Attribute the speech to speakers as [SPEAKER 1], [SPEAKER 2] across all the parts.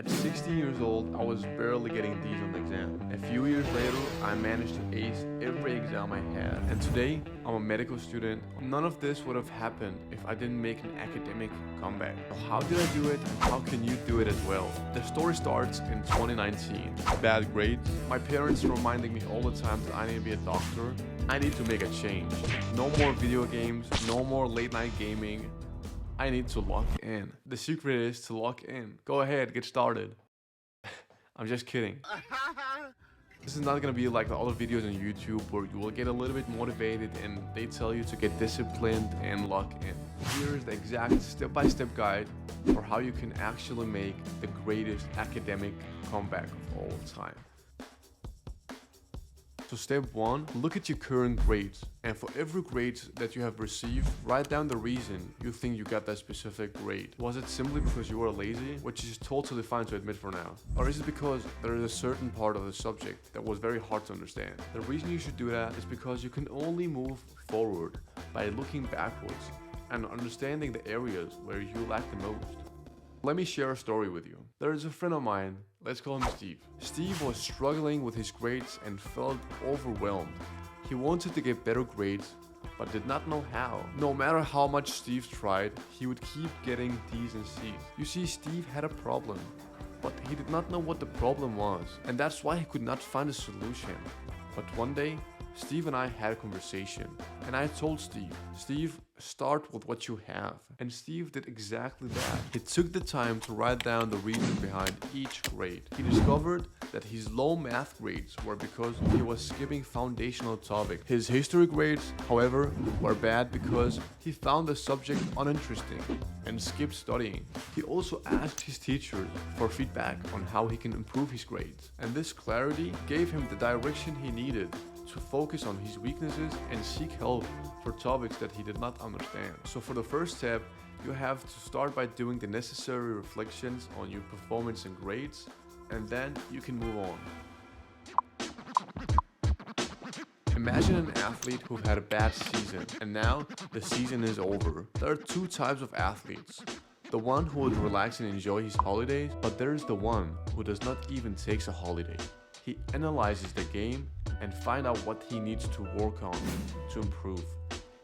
[SPEAKER 1] At 16 years old, I was barely getting D's on the exam. A few years later, I managed to ace every exam I had. And today, I'm a medical student. None of this would have happened if I didn't make an academic comeback. So how did I do it, and how can you do it as well? The story starts in 2019. Bad grades. My parents reminding me all the time that I need to be a doctor. I need to make a change. No more video games, no more late night gaming. I need to lock in. The secret is to lock in. Go ahead, get started. I'm just kidding. This is not gonna be like the other videos on YouTube where you will get a little bit motivated and they tell you to get disciplined and lock in. Here's the exact step-by-step guide for how you can actually make the greatest academic comeback of all time. So step 1, look at your current grades, and for every grade that you have received, write down the reason you think you got that specific grade. Was it simply because you were lazy, which is totally fine to admit for now? Or is it because there is a certain part of the subject that was very hard to understand? The reason you should do that is because you can only move forward by looking backwards and understanding the areas where you lack the most. Let me share a story with you. There is a friend of mine, let's call him Steve. Steve was struggling with his grades and felt overwhelmed. He wanted to get better grades, but did not know how. No matter how much Steve tried, he would keep getting D's and C's. You see, Steve had a problem, but he did not know what the problem was, and that's why he could not find a solution. But one day, Steve and I had a conversation, and I told Steve, start with what you have. And Steve did exactly that. He took the time to write down the reason behind each grade. He discovered that his low math grades were because he was skipping foundational topics. His history grades, however, were bad because he found the subject uninteresting and skipped studying. He also asked his teachers for feedback on how he can improve his grades. And this clarity gave him the direction he needed to focus on his weaknesses and seek help for topics that he did not understand. So for the first step, you have to start by doing the necessary reflections on your performance and grades, and then you can move on. Imagine an athlete who had a bad season, and now the season is over. There are two types of athletes. The one who would relax and enjoy his holidays, but there's the one who does not even take a holiday. He analyzes the game and find out what he needs to work on to improve.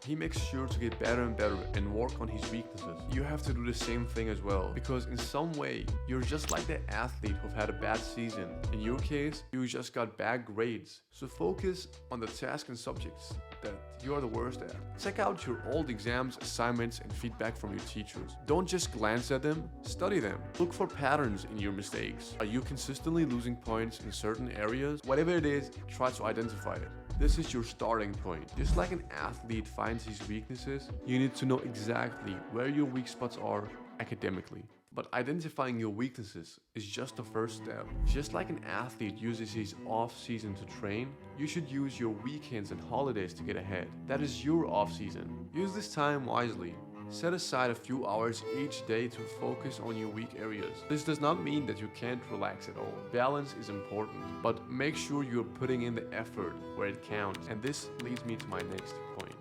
[SPEAKER 1] He makes sure to get better and better and work on his weaknesses. You have to do the same thing as well, because in some way, you're just like the athlete who've had a bad season. In your case, you just got bad grades. So focus on the tasks and subjects that you are the worst at. Check out your old exams, assignments, and feedback from your teachers. Don't just glance at them, study them. Look for patterns in your mistakes. Are you consistently losing points in certain areas? Whatever it is, try to identify it. This is your starting point. Just like an athlete finds his weaknesses, you need to know exactly where your weak spots are academically. But identifying your weaknesses is just the first step. Just like an athlete uses his off-season to train, you should use your weekends and holidays to get ahead. That is your off-season. Use this time wisely. Set aside a few hours each day to focus on your weak areas. This does not mean that you can't relax at all. Balance is important, but make sure you're putting in the effort where it counts. And this leads me to my next point.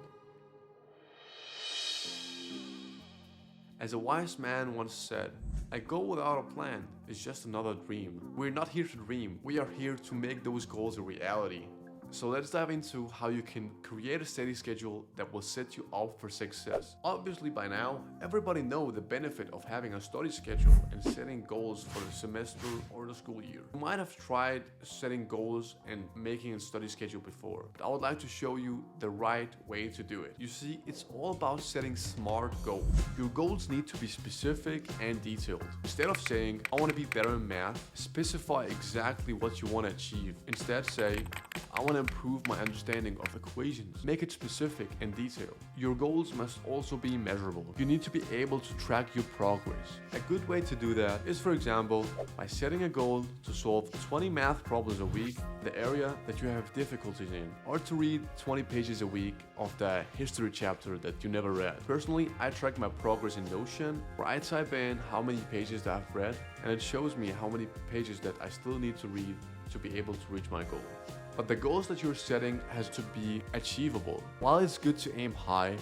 [SPEAKER 1] As a wise man once said, a goal without a plan is just another dream. We're not here to dream, we are here to make those goals a reality. So let's dive into how you can create a study schedule that will set you up for success. Obviously by now, everybody knows the benefit of having a study schedule and setting goals for the semester or the school year. You might have tried setting goals and making a study schedule before, but I would like to show you the right way to do it. You see, it's all about setting smart goals. Your goals need to be specific and detailed. Instead of saying, I want to be better in math, specify exactly what you want to achieve. Instead say, I want to improve my understanding of equations. Make it specific and detailed. Your goals must also be measurable. You need to be able to track your progress. A good way to do that is, for example, by setting a goal to solve 20 math problems a week in the area that you have difficulties in, or to read 20 pages a week of the history chapter that you never read. Personally, I track my progress in Notion, where I type in how many pages that I've read, and it shows me how many pages that I still need to read to be able to reach my goal. But the goals that you're setting has to be achievable. While it's good to aim high,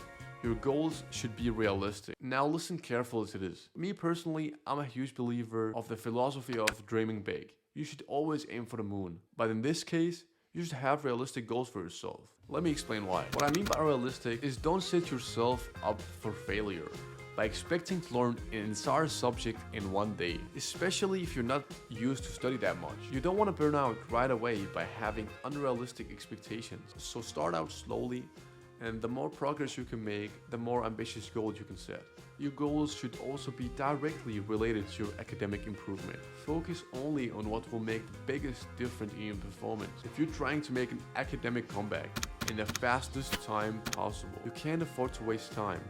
[SPEAKER 1] Your goals should be realistic. Now listen carefully to this. Me personally, I'm a huge believer of the philosophy of dreaming big. You should always aim for the moon. But in this case, you should have realistic goals for yourself. Let me explain why. What I mean by realistic is don't set yourself up for failure by expecting to learn an entire subject in one day, especially if you're not used to study that much. You don't want to burn out right away by having unrealistic expectations. So start out slowly, and the more progress you can make, the more ambitious goals you can set. Your goals should also be directly related to your academic improvement. Focus only on what will make the biggest difference in your performance. If you're trying to make an academic comeback in the fastest time possible, you can't afford to waste time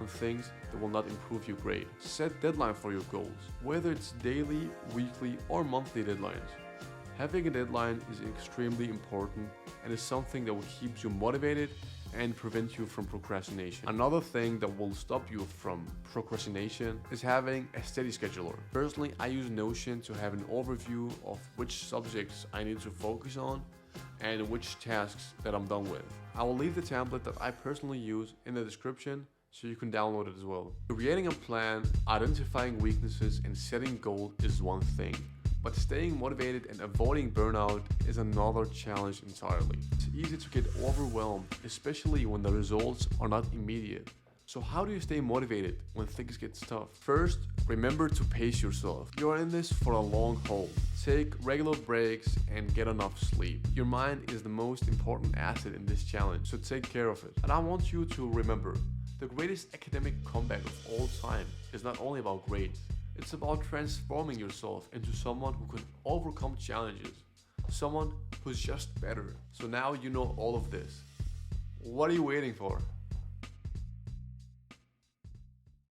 [SPEAKER 1] on things that will not improve your grade. Set deadline for your goals, whether it's daily, weekly, or monthly deadlines. Having a deadline is extremely important and is something that will keep you motivated and prevent you from procrastination. Another thing that will stop you from procrastination is having a steady scheduler. Personally, I use Notion to have an overview of which subjects I need to focus on and which tasks that I'm done with. I will leave the template that I personally use in the description so you can download it as well. Creating a plan, identifying weaknesses, and setting goals is one thing. But staying motivated and avoiding burnout is another challenge entirely. It's easy to get overwhelmed, especially when the results are not immediate. So how do you stay motivated when things get tough? First, remember to pace yourself. You're in this for a long haul. Take regular breaks and get enough sleep. Your mind is the most important asset in this challenge, so take care of it. And I want you to remember, the greatest academic comeback of all time is not only about grades. It's about transforming yourself into someone who can overcome challenges, someone who's just better. So now you know all of this. What are you waiting for?